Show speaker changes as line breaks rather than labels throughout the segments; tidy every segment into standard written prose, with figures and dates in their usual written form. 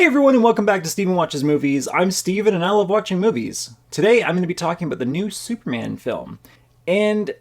Hey everyone, and welcome back to Steven Watches Movies. I'm Steven and I love watching movies. Today I'm going to be talking about the new Superman film. And,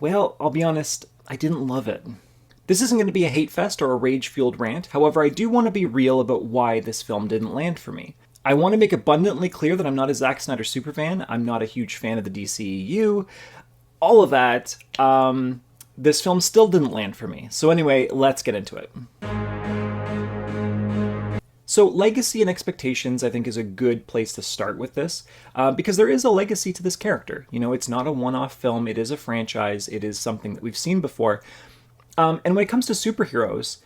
well, I'll be honest, I didn't love it. This isn't going to be a hate fest or a rage-fueled rant, however I do want to be real about why this film didn't land for me. I want to make abundantly clear that I'm not a Zack Snyder superfan, I'm not a huge fan of the DCEU, all of that. This film still didn't land for me. So anyway, let's get into it. So legacy and expectations, I think, is a good place to start with this, because there is a legacy to this character. You know, it's not a one-off film, it is a franchise, it is something that we've seen before. And when it comes to superheroes,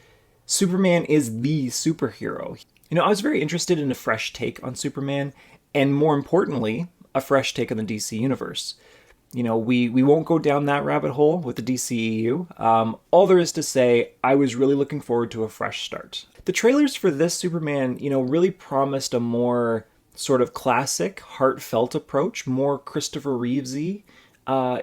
Superman is the superhero. You know, I was very interested in a fresh take on Superman, and more importantly, a fresh take on the DC Universe. You know, we won't go down that rabbit hole with the DCEU. All there is to say, I was really looking forward to a fresh start. The trailers for this Superman, you know, really promised a more sort of classic, heartfelt approach, more Christopher Reevesy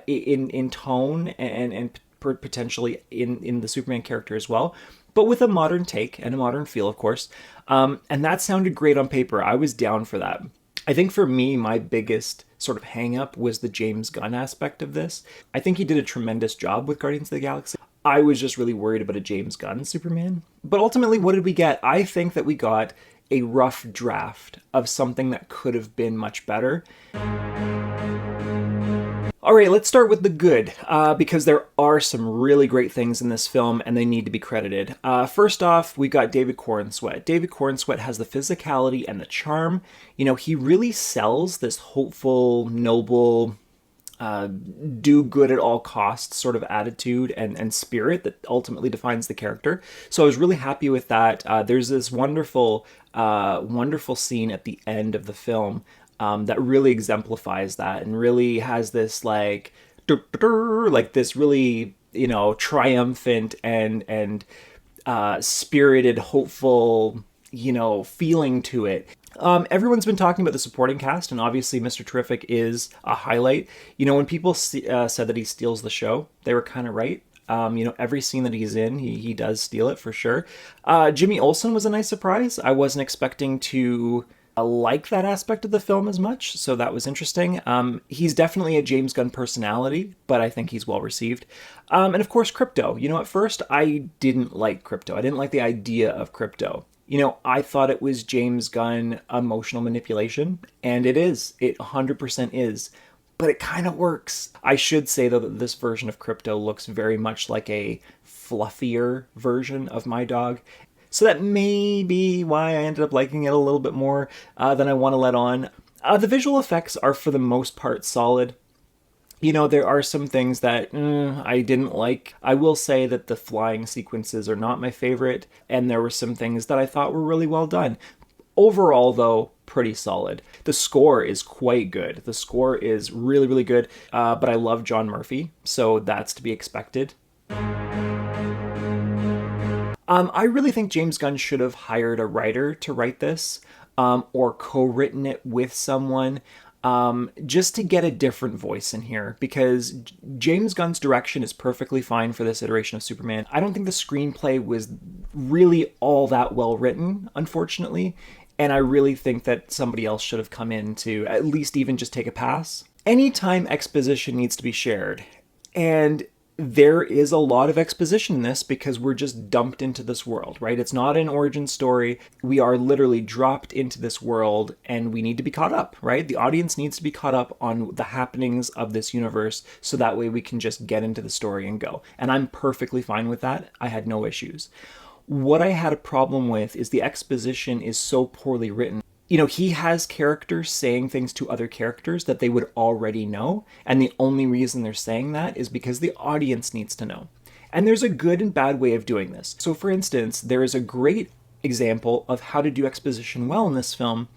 in tone and potentially in the Superman character as well, but with a modern take and a modern feel, of course. And that sounded great on paper. I was down for that. I think for me, my biggest sort of hang-up was the James Gunn aspect of this. I think he did a tremendous job with Guardians of the Galaxy. I was just really worried about a James Gunn Superman. But ultimately, what did we get? I think that we got a rough draft of something that could have been much better. All right, let's start with the good, because there are some really great things in this film and they need to be credited. First off, we got David Corenswet. David Corenswet has the physicality and the charm. You know, he really sells this hopeful, noble, do good at all costs sort of attitude and spirit that ultimately defines the character. So I was really happy with that. There's this wonderful scene at the end of the film that really exemplifies that and really has this like this really, you know, triumphant and spirited, hopeful, you know, feeling to it. Everyone's been talking about the supporting cast, and obviously Mr. Terrific is a highlight. You know, when people said that he steals the show, they were kind of right. You know, every scene that he's in, he does steal it for sure. Jimmy Olsen was a nice surprise. I wasn't expecting to like that aspect of the film as much, so that was interesting. He's definitely a James Gunn personality, but I think he's well received. And of course, Crypto. You know, at first I didn't like Crypto. I didn't like the idea of Crypto. You know, I thought it was James Gunn emotional manipulation, and it is. It 100% is. But it kind of works. I should say, though, that this version of Crypto looks very much like a fluffier version of My Dog. So that may be why I ended up liking it a little bit more than I want to let on. The visual effects are, for the most part, solid. You know, there are some things that I didn't like. I will say that the flying sequences are not my favorite, and there were some things that I thought were really well done. Overall, though, pretty solid. The score is quite good. The score is really, really good, but I love John Murphy, so that's to be expected. I really think James Gunn should have hired a writer to write this, or co-written it with someone, just to get a different voice in here, because James Gunn's direction is perfectly fine for this iteration of Superman. I don't think the screenplay was really all that well written, unfortunately, and I really think that somebody else should have come in to at least even just take a pass. Anytime exposition needs to be shared, and there is a lot of exposition in this because we're just dumped into this world, right? It's not an origin story. We are literally dropped into this world and we need to be caught up, right? The audience needs to be caught up on the happenings of this universe so that way we can just get into the story and go. And I'm perfectly fine with that. I had no issues. What I had a problem with is the exposition is so poorly written. You know, he has characters saying things to other characters that they would already know, and the only reason they're saying that is because the audience needs to know. And there's a good and bad way of doing this. So for instance, there is a great example of how to do exposition well in this film,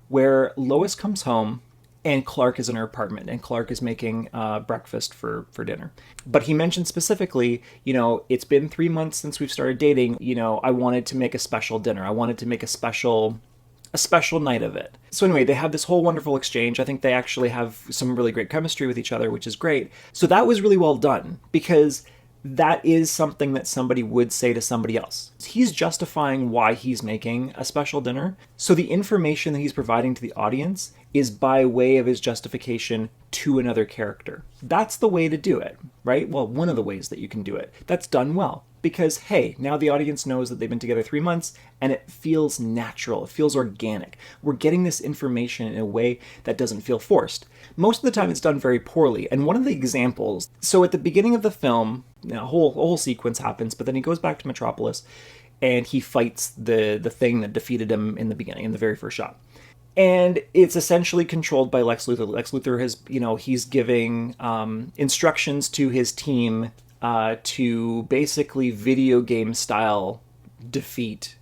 where Lois comes home and Clark is in her apartment, and Clark is making breakfast for dinner. But he mentioned specifically, you know, it's been 3 months since we've started dating. You know, I wanted to make a special dinner. I wanted to make a special night of it. So anyway, they have this whole wonderful exchange. I think they actually have some really great chemistry with each other, which is great. So that was really well done, because that is something that somebody would say to somebody else. He's justifying why he's making a special dinner. So the information that he's providing to the audience is by way of his justification to another character. That's the way to do it, right? Well, one of the ways that you can do it. That's done well. Because, hey, now the audience knows that they've been together 3 months and it feels natural. It feels organic. We're getting this information in a way that doesn't feel forced. Most of the time it's done very poorly. And one of the examples, so at the beginning of the film, a whole sequence happens, but then he goes back to Metropolis and he fights the thing that defeated him in the beginning, in the very first shot. And it's essentially controlled by Lex Luthor. Lex Luthor has, he's giving instructions to his team to basically video game style defeat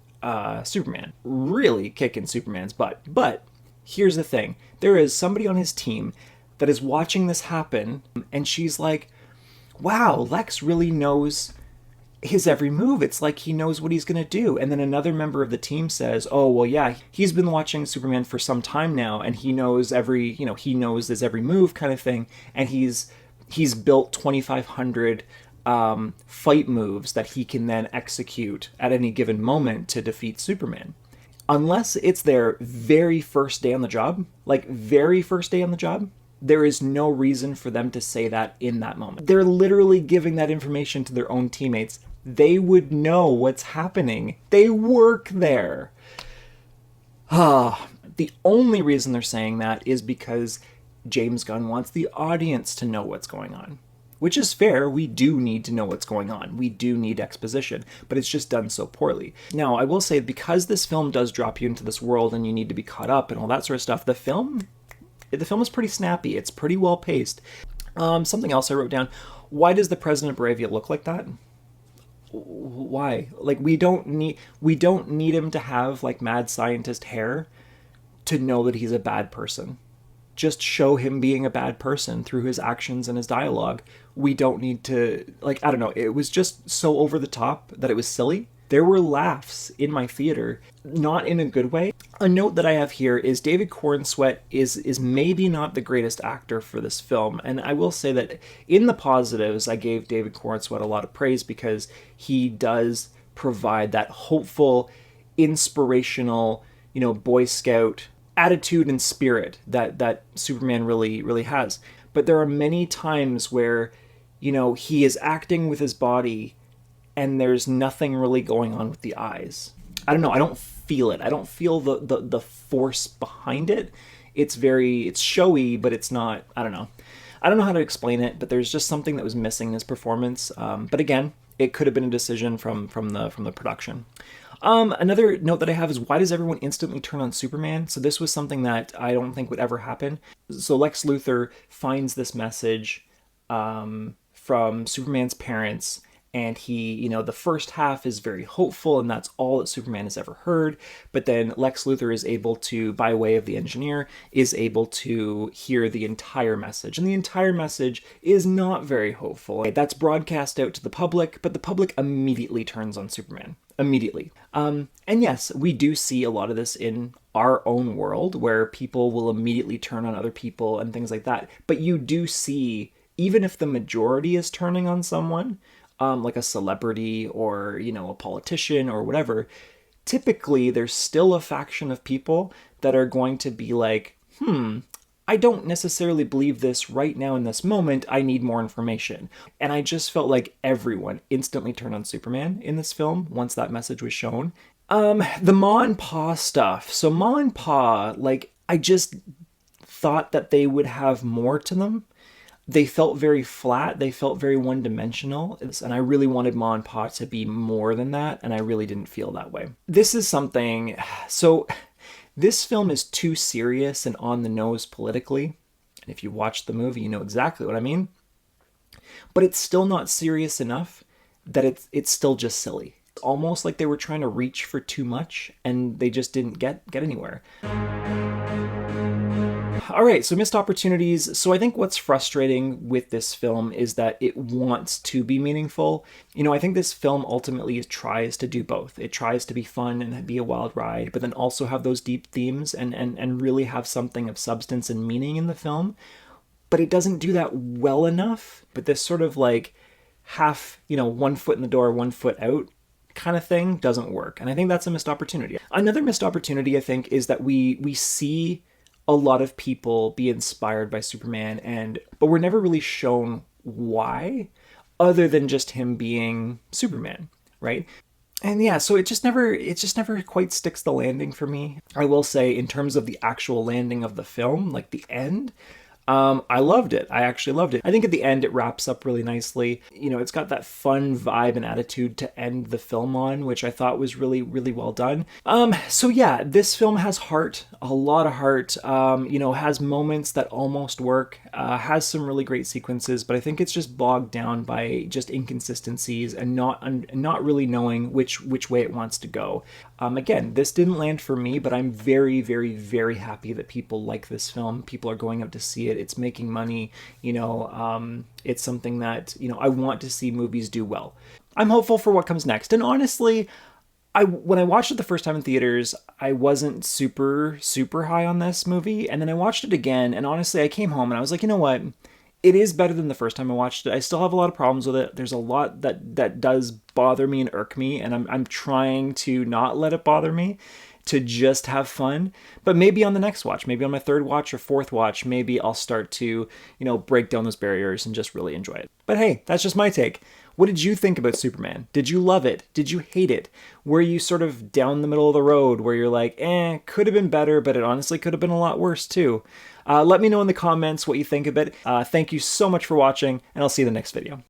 Superman. Really kicking Superman's butt. But here's the thing. There is somebody on his team that is watching this happen, and she's like, wow, Lex really knows his every move. It's like he knows what he's going to do. And then another member of the team says, oh, well, yeah, he's been watching Superman for some time now, and he knows he knows his every move kind of thing. And he's built 2,500 fight moves that he can then execute at any given moment to defeat Superman. Unless it's their very first day on the job, there is no reason for them to say that in that moment. They're literally giving that information to their own teammates. They would know what's happening. They work there. The only reason they're saying that is because James Gunn wants the audience to know what's going on. Which is fair. We do need to know what's going on. We do need exposition, but it's just done so poorly. Now, I will say, because this film does drop you into this world and you need to be caught up and all that sort of stuff, the film is pretty snappy. It's pretty well paced. Something else I wrote down. Why does the President Bravia look like that? Why? Like, we don't need him to have like mad scientist hair to know that he's a bad person. Just show him being a bad person through his actions and his dialogue. We don't need to, I don't know, it was just so over the top that it was silly. There were laughs in my theater, not in a good way. A note that I have here is David Corenswet is maybe not the greatest actor for this film, and I will say that in the positives, I gave David Corenswet a lot of praise because he does provide that hopeful, inspirational, Boy Scout attitude and spirit that Superman really has. But there are many times where, he is acting with his body and there's nothing really going on with the eyes. I don't know, I don't feel it. I don't feel the force behind it. It's showy, but it's not, I don't know. I don't know how to explain it, but there's just something that was missing in his performance. But again, it could have been a decision from the production. Another note that I have is, why does everyone instantly turn on Superman? So this was something that I don't think would ever happen. So Lex Luthor finds this message from Superman's parents, and he, the first half is very hopeful, and that's all that Superman has ever heard. But then Lex Luthor is able to, by way of the engineer, is able to hear the entire message. And the entire message is not very hopeful. That's broadcast out to the public, but the public immediately turns on Superman. Immediately. And yes, we do see a lot of this in our own world, where people will immediately turn on other people and things like that. But you do see, even if the majority is turning on someone, like a celebrity or, a politician or whatever, typically there's still a faction of people that are going to be like, I don't necessarily believe this right now in this moment. I need more information. And I just felt like everyone instantly turned on Superman in this film once that message was shown. The Ma and Pa stuff. So Ma and Pa, I just thought that they would have more to them. They felt very flat. They felt very one-dimensional. And I really wanted Ma and Pa to be more than that. And I really didn't feel that way. This is something... So this film is too serious and on the nose politically. And if you watch the movie, you know exactly what I mean. But it's still not serious enough that it's still just silly. It's almost like they were trying to reach for too much and they just didn't get anywhere. All right, so missed opportunities. So I think what's frustrating with this film is that it wants to be meaningful. I think this film ultimately tries to do both. It tries to be fun and be a wild ride, but then also have those deep themes and really have something of substance and meaning in the film. But it doesn't do that well enough. But this sort of half, 1 foot in the door, 1 foot out kind of thing doesn't work. And I think that's a missed opportunity. Another missed opportunity, I think, is that we see a lot of people be inspired by Superman, but we're never really shown why, other than just him being Superman, right? And yeah, so it just never quite sticks the landing for me. I will say, in terms of the actual landing of the film, like the end, I loved it. I actually loved it. I think at the end it wraps up really nicely. It's got that fun vibe and attitude to end the film on, which I thought was really, really well done. So yeah, this film has heart, a lot of heart. Has moments that almost work, has some really great sequences, but I think it's just bogged down by just inconsistencies and not really knowing which way it wants to go. Again, this didn't land for me, but I'm very, very, very happy that people like this film. People are going out to see it. It's making money. It's something that, I want to see movies do well. I'm hopeful for what comes next. And honestly, when I watched it the first time in theaters, I wasn't super, super high on this movie. And then I watched it again, and honestly, I came home and I was like, you know what? It is better than the first time I watched it. I still have a lot of problems with it. There's a lot that does bother me and irk me, and I'm trying to not let it bother me, to just have fun. But maybe on the next watch, maybe on my third watch or fourth watch, maybe I'll start to, break down those barriers and just really enjoy it. But hey, that's just my take. What did you think about Superman? Did you love it? Did you hate it? Were you sort of down the middle of the road where you're like, could have been better, but it honestly could have been a lot worse too? Let me know in the comments what you think of it. Thank you so much for watching, and I'll see you in the next video.